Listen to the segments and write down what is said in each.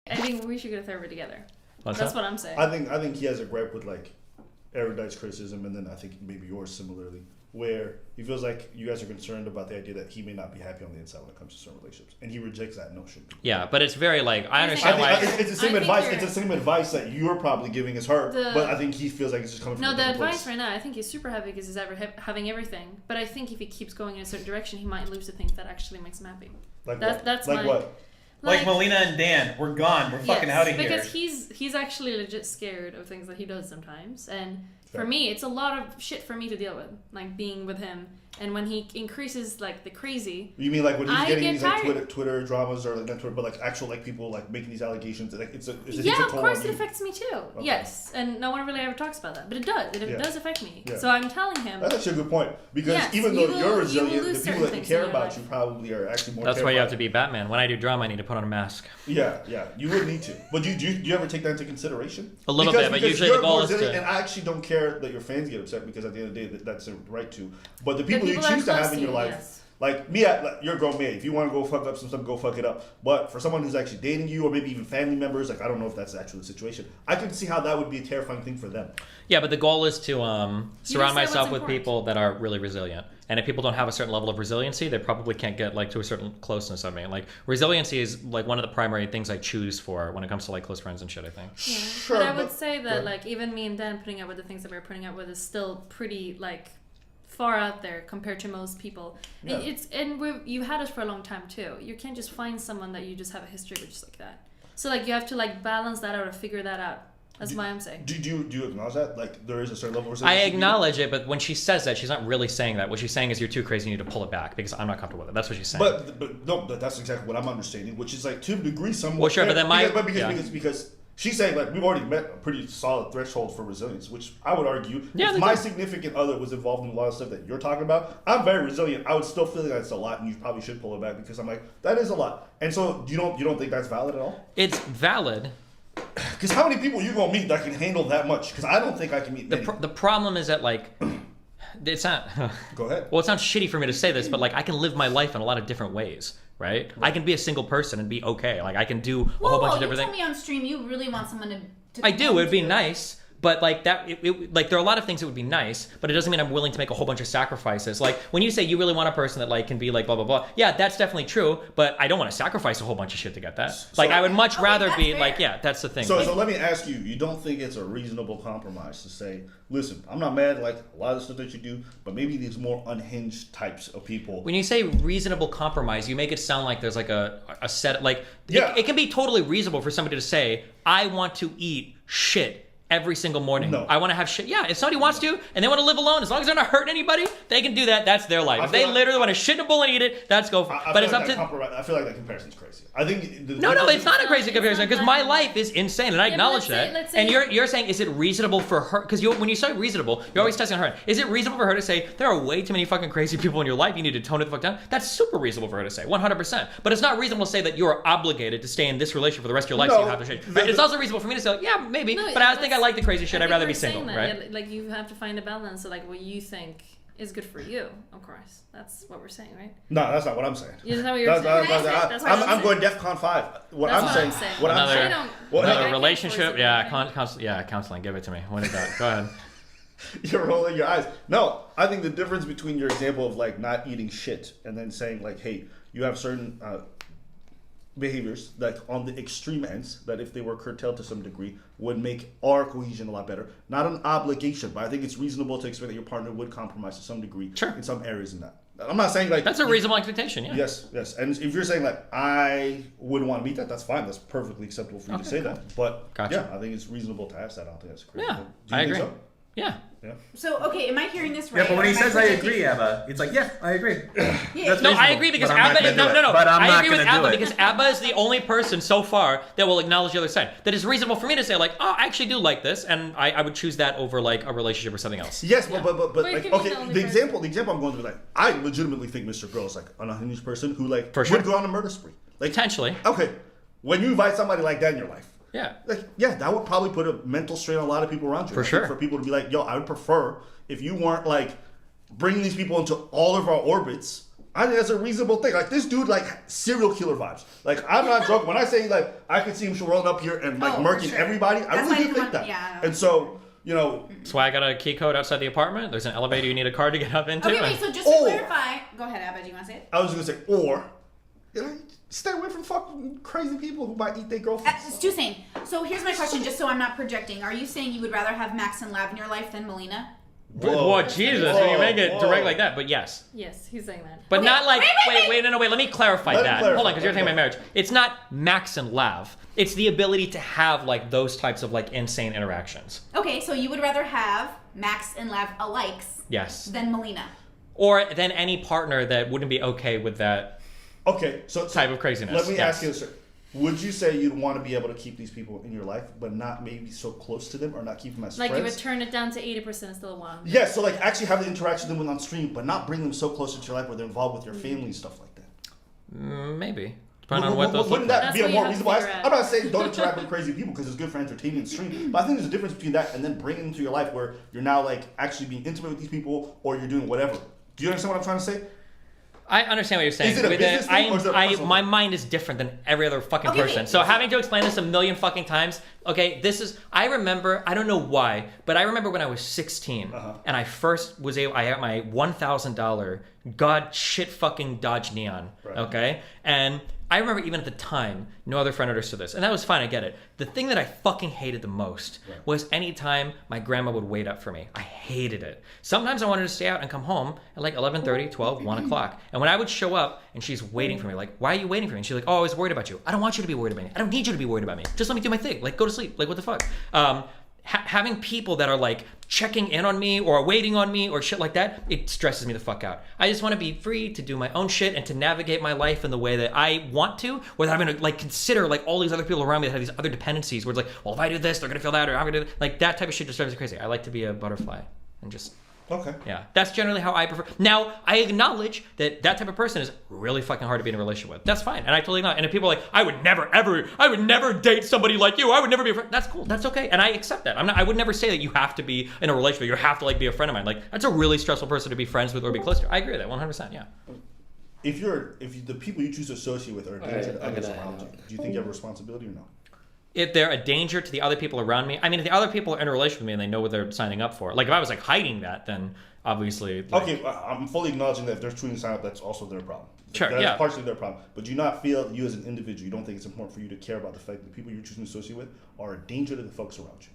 I think we should get a therapy together. That's what I'm saying. I think he has a gripe with like Erudite's criticism, and then I think maybe yours similarly, where he feels like you guys are concerned about the idea that he may not be happy on the inside when it comes to certain relationships, and he rejects that notion. Yeah, but it's very like I understand why it's the same advice. It's the same advice that you're probably giving as her, but I think he feels like it's just coming from a different advice place. right now. I think he's super happy because he's having everything. But I think if he keeps going in a certain direction, he might lose the things that actually makes him happy. Like that's like what? Like Melina and Dan, we're gone. We're fucking out of here. Because he's actually legit scared of things that he does sometimes, and for me, it's a lot of shit for me to deal with, like being with him. And when he increases like the crazy, you mean like when he's getting these like Twitter dramas or like not Twitter, but like actual like people like making these allegations? Like it's a of course it affects me too. Okay. Yes, and no one really ever talks about that, but it does. It does affect me. Yeah. So I'm telling him. That's actually a good point because even though you're resilient, the people that care about you probably are actually more. That's why you have to be Batman. When I do drama, I need to put on a mask. Yeah, you would need to. But do you ever take that into consideration? A little bit, but usually the goal is to. And I actually don't care that your fans get upset because at the end of the day, that's their right to. But the people you choose to have in your life, like me, you're a grown man. If you want to go fuck up some stuff, go fuck it up. But for someone who's actually dating you, or maybe even family members, like I don't know if that's actually the situation. I can see how that would be a terrifying thing for them. Yeah, but the goal is to surround myself with people that are really resilient. And if people don't have a certain level of resiliency, they probably can't get like to a certain closeness of me. Like resiliency is like one of the primary things I choose for when it comes to like close friends and shit, I think. Yeah. Sure, but I would say that like even me and Dan putting up with the things that we're putting up with is still pretty like far out there compared to most people. Yeah. You've had us for a long time too. You can't just find someone that you just have a history with just like that. So like you have to like balance that out or figure that out. That's why I'm saying. Do you acknowledge that? Like there is a certain level of resiliency? I acknowledge it, but when she says that, she's not really saying that. What she's saying is you're too crazy, you need to pull it back because I'm not comfortable with it. That's what she's saying. But no, that's exactly what I'm understanding, which is like to a degree somewhat. Well, sure, but then because she's saying like we've already met a pretty solid threshold for resilience, which I would argue if my significant other was involved in a lot of stuff that you're talking about, I'm very resilient. I would still feel like that's a lot, and you probably should pull it back because I'm like that is a lot. And so you don't think that's valid at all? It's valid. Because how many people you gonna meet that can handle that much? Because I don't think I can meet many. The problem is that like it's not. Go ahead. Well, it sounds shitty for me to say this, but like I can live my life in a lot of different ways, right? I can be a single person and be okay. Like I can do a whole bunch of different things. You told me on stream you really want someone to I do. It would be nice. But like that, like there are a lot of things that would be nice, but it doesn't mean I'm willing to make a whole bunch of sacrifices. Like when you say you really want a person that like can be like blah blah blah, yeah, that's definitely true. But I don't want to sacrifice a whole bunch of shit to get that. Like I would much rather be fair. Like that's the thing. So let me ask you: you don't think it's a reasonable compromise to say, listen, I'm not mad like a lot of the stuff that you do, but maybe these more unhinged types of people. When you say reasonable compromise, you make it sound like there's like a set like it can be totally reasonable for somebody to say, I want to eat shit every single morning. No. I want to have shit. Yeah, if somebody wants to and they want to live alone, as long as they're not hurting anybody, they can do that. That's their life. If they literally want to shit in a bowl and eat it, that's go for it. But it's up to. I feel like that comparison's crazy. I think. No, it's not a crazy comparison because my life is insane and I acknowledge that. And you're saying, is it reasonable for her? Because when you say reasonable, you're always testing her. Is it reasonable for her to say there are way too many fucking crazy people in your life? You need to tone it the fuck down. That's super reasonable for her to say, 100%. But it's not reasonable to say that you're obligated to stay in this relationship for the rest of your life. So you have to shit. It's also reasonable for me to say, like, yeah, maybe. But I think I like the crazy shit. I'd rather be single, right? Yeah, like you have to find a balance of like what you think is good for you. Of course, that's what we're saying, right? No, that's not what I'm saying. Is that what you're saying? I'm going DEFCON 5. Another relationship, counseling. Give it to me. What is that? Go ahead. You're rolling your eyes. No, I think the difference between your example of like not eating shit and then saying like, hey, you have certain behaviors that on the extreme ends that if they were curtailed to some degree would make our cohesion a lot better. Not an obligation, but I think it's reasonable to expect that your partner would compromise to some degree in some areas in that. I'm not saying like that's a reasonable expectation. Yeah. Yes. And if you're saying like I wouldn't want to meet that, that's fine. That's perfectly acceptable for you to say that. But yeah, I think it's reasonable to ask that. I don't think that's crazy. Yeah, I agree. So? Yeah. So, okay, am I hearing this right? Yeah, but when he says I agree, Abba, it's like, yeah, I agree. No, I agree because Abba is no. But I agree with Abba because Abba is the only person so far that will acknowledge the other side. That is reasonable for me to say like, oh, I actually do like this, and I would choose that over like a relationship or something else. Yes, but like okay, the example I'm going to be like, I legitimately think Mr. Girl is like an unhinged person who like would go on a murder spree. Like potentially. Okay, when you invite somebody like that in your life. Yeah. That would probably put a mental strain on a lot of people around you. For sure. For people to be like, yo, I would prefer if you weren't like bringing these people into all of our orbits I think that's a reasonable thing. Like, this dude, like, serial killer vibes. Like, I'm not joking. When I say, like, I could see him rolling up here and, like, murking everybody, I really do think that. Yeah, and so, you know. That's why I got a key code outside the apartment. There's an elevator you need a car to get up into. Okay, wait, so just to clarify. Go ahead, Abba, do you want to say it? I was going to say, or, you know, stay away from fucking crazy people who might eat their girlfriends. Stu saying. So here's my question, just so I'm not projecting. Are you saying you would rather have Max and Lav in your life than Melina? Whoa, Jesus, when you make it direct like that, but yes. Yes, he's saying that. But Okay, not like, wait. no, let me clarify that. Hold on, because you're talking about marriage. It's not Max and Lav. It's the ability to have, like, those types of, like, insane interactions. Okay, so you would rather have Max and Lav alikes Yes. than Melina. Or than any partner that wouldn't be okay with that type of craziness. Let me ask you this. Would you say you'd want to be able to keep these people in your life, but not maybe so close to them, or not keep them as like friends? you would turn it down to 80% and still want them. Yeah, so like actually have the interaction with them on stream, but not bring them so close into your life where they're involved with your family and stuff like that. Maybe. Depending on what those Wouldn't look that like. be a That's more what you reasonable have to ask? figure I'm not saying don't interact with crazy people because it's good for entertainment and stream, but I think there's a difference between that and then bringing them into your life where you're now like actually being intimate with these people or you're doing whatever. Do you understand what I'm trying to say? I understand what you're saying. Is it a business thing or is it a personal my thing? mind is different than every other fucking Okay, person. wait. So having to explain this a million fucking times, okay, I remember, I don't know why, but I remember when I was 16 and I first was able, I had my $1,000 God shit fucking Dodge Neon, okay? And I remember even at the time, no other friend understood this. And that was fine, I get it. The thing that I fucking hated the most was anytime my grandma would wait up for me. I hated it. Sometimes I wanted to stay out and come home at like 11:30, 12, 1 o'clock. And when I would show up and she's waiting for me, like, why are you waiting for me? And she's like, oh, I was worried about you. I don't want you to be worried about me. I don't need you to be worried about me. Just let me do my thing. Like, go to sleep. Like, what the fuck? Having people that are like checking in on me or waiting on me or shit like that, it stresses me the fuck out. I just want to be free to do my own shit and to navigate my life in the way that I want to, without having to like consider like all these other people around me that have these other dependencies where it's like, well, if I do this, they're gonna feel that, or I'm gonna do like that type of shit just drives me crazy. I like to be a butterfly and just. Okay. Yeah, that's generally how I prefer. Now, I acknowledge that type of person is really fucking hard to be in a relationship with. That's fine, and I totally acknowledge. And if people are like, I would never date somebody like you. I would never be a friend. That's cool. That's okay, and I accept that. I would never say that you have to be in a relationship. You have to like be a friend of mine. Like that's a really stressful person to be friends with or be close to. I agree with that 100%. Yeah. If the people you choose to associate with are a danger to others around you, do you think you have a responsibility or no? If they're a danger to the other people around me, I mean, if the other people are in a relationship with me and they know what they're signing up for, like if I was like hiding that, then obviously. Like, okay, I'm fully acknowledging that if they're choosing to sign up, that's also their problem. Sure, that's partially their problem. But do you not feel you as an individual, you don't think it's important for you to care about the fact that the people you're choosing to associate with are a danger to the folks around you?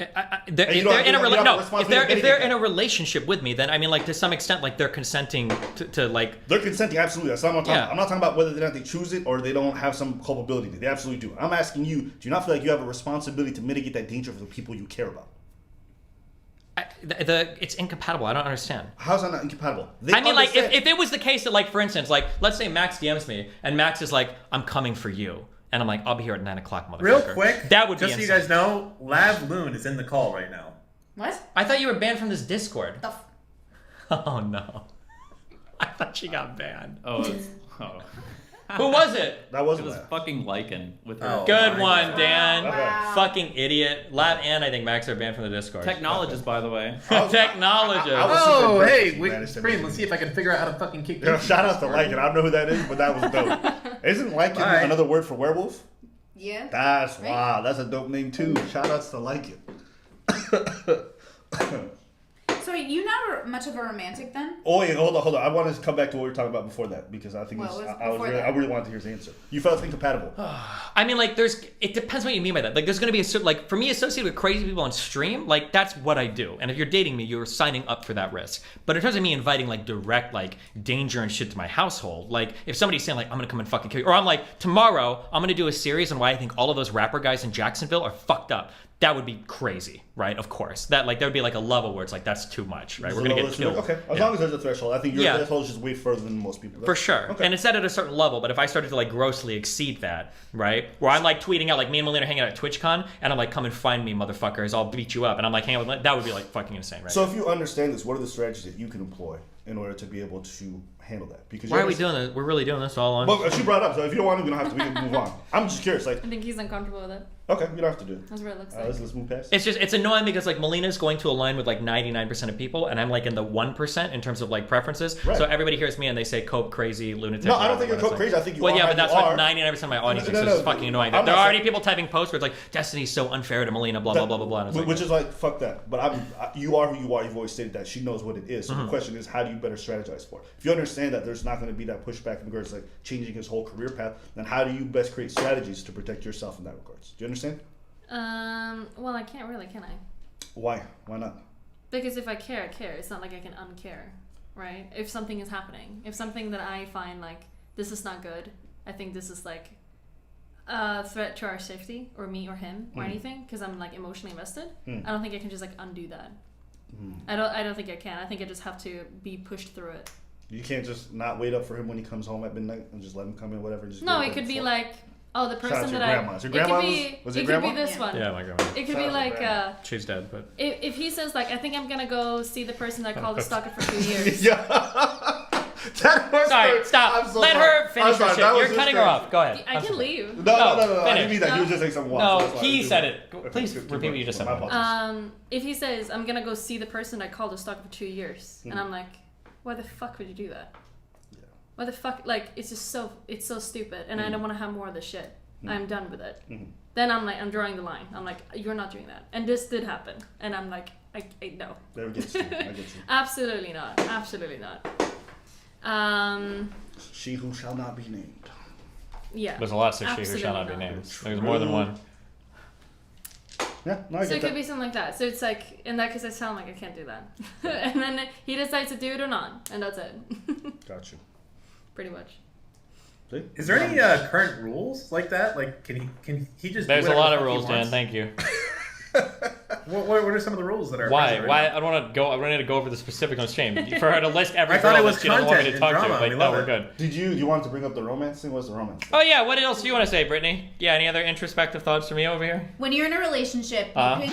If they're in a relationship with me, then I mean, like to some extent, like they're consenting to like. They're consenting, absolutely. That's not what I'm talking about. I'm not talking about whether or not they choose it or they don't have some culpability. They absolutely do. I'm asking you, do you not feel like you have a responsibility to mitigate that danger for the people you care about? It's incompatible. I don't understand. How's that not incompatible? I mean, like if it was the case that, like, for instance, like let's say Max DMs me and Max is like, I'm coming for you. And I'm like, I'll be here at 9 o'clock, motherfucker. Real quick, that would just be so you guys know, Lav Loon is in the call right now. What? I thought you were banned from this Discord. The Oh no. I thought she got banned. Oh. Who was it? That wasn't It was that. fucking Lycan with her. Oh. Good my one, God. Dan. Wow. Fucking idiot. Lav and I think Max are banned from the Discord. Technologist, by the way. Technologist. I was Oh, super hey, impressed you managed to Scream, make let's it. see if I can figure out how to fucking kick Yo, you. shout out to Lycan. I don't know who that is, but that was dope. Isn't Lycan Alright. another word for werewolf? Yeah. That's Right. wow. That's a dope name too. Shout outs to Lycan. So are you not much of a romantic then? Oh wait, hold on. I wanted to come back to what we were talking about before that because I think What this, was I before that? really wanted to hear his answer. You felt incompatible. I mean, like, it depends what you mean by that. Like, there's going to be like, for me, associated with crazy people on stream, like, that's what I do. And if you're dating me, you're signing up for that risk. But in terms of me inviting, like, direct, like, danger and shit to my household, like, if somebody's saying, like, I'm going to come and fucking kill you, or I'm like, tomorrow, I'm going to do a series on why I think all of those rapper guys in Jacksonville are fucked up. That would be crazy, right? Of course. That, like, there would be, like, a level where it's like, that's too much, right? We're going to get killed. Okay, as long as there's a threshold. I think your threshold is just way further than most people. For sure. Okay. And it's set at a certain level, but if I started to like grossly exceed that, right? Where I'm like tweeting out, like me and Melina hanging out at TwitchCon, and I'm like, come and find me, motherfuckers, I'll beat you up. And I'm like, hang out with that would be like fucking insane, right? So if you understand this, what are the strategies that you can employ in order to be able to handle that. Because why are we doing this? We're really doing this all on. Well, she brought it up, so if you don't want to, we don't have to. We can move on. I'm just curious. Like, I think he's uncomfortable with it. Okay, you don't have to do it. That's what it looks like. Let's move past. It's annoying because like Melina's going to align with like 99% of people, and I'm like in the 1% in terms of like preferences. Right. So everybody hears me and they say cope crazy, lunatic. No, I don't think you're cope crazy. I think you are. Well, yeah, but that's what are. 99% of my audience thinks. No, So it's fucking annoying. I'm There not are already saying- people typing posts where it's like Destiny's so unfair to Melina, blah blah blah blah blah. And it's like, Which is like fuck that. But you are who you are. You've always stated that. She knows what it is. So the question is, how do you better strategize for it? If you understand that there's not going to be that pushback in regards to like changing his whole career path, then how do you best create strategies to protect yourself in that regards? Do you understand? Well, I can't really, can I? Why? Why not? Because if I care, I care. It's not like I can uncare, right? If something is happening, if something that I find like this is not good, I think this is like a threat to our safety or me or him or anything, because I'm like emotionally invested. I don't think I can just like undo that. I don't think I can. I think I just have to be pushed through it. You can't just not wait up for him when he comes home at midnight and just let him come in, whatever. Just No, it could be like, oh, the Shout out person to that your I. grandma's. Your It could grandma be. was It your could be grandma? this one. yeah, my grandma. It could Shout be out to like grandma. She's dead, but if he says like, I think I'm gonna go see the person that I called a stalker for 2 years. Yeah. That was sorry, her- stop. I'm so Let sorry. her finish I'm her sorry, shit. that was You're just cutting her crazy. off. Go ahead. I can leave. No, I finish. didn't mean that. You were just saying something wild. No, That's why I he was said doing it. Okay, Please keep repeat what you just said. My apologies. If he says I'm gonna go see the person I called a stalker for 2 years, and I'm like, why the fuck would you do that? Why the fuck? Like, it's so stupid, and I don't want to have more of this shit. I'm done with it. Then I'm drawing the line. I'm like, you're not doing that, and this did happen, and I'm like, I no. There gets you. I get you. Absolutely not. Absolutely not. She who shall not be named. Yeah. There's a lot of she who shall not be named. There's more than one. Yeah, no, I So get it could that. be something like that. So it's like, in that case, I sound like I can't do that. And then he decides to do it or not, and that's it. Got you. Pretty much. See? Is there any current rules like that? Like, can he just? There's do a whatever lot the of fuck he rules, Dan. wants? Thank you. What are some of the rules that are? Why? present right Why? now? I don't want to go. I wanted to go over the specifics on stream. For her to list every I thought girl it was that she doesn't want me to content talk and to. drama. Like, We no, love we're it. good. You want to bring up the romance thing? What's the romance thing? Oh yeah. What else do you want to say, Brittany? Yeah. Any other introspective thoughts from you over here? When you're in a relationship, you could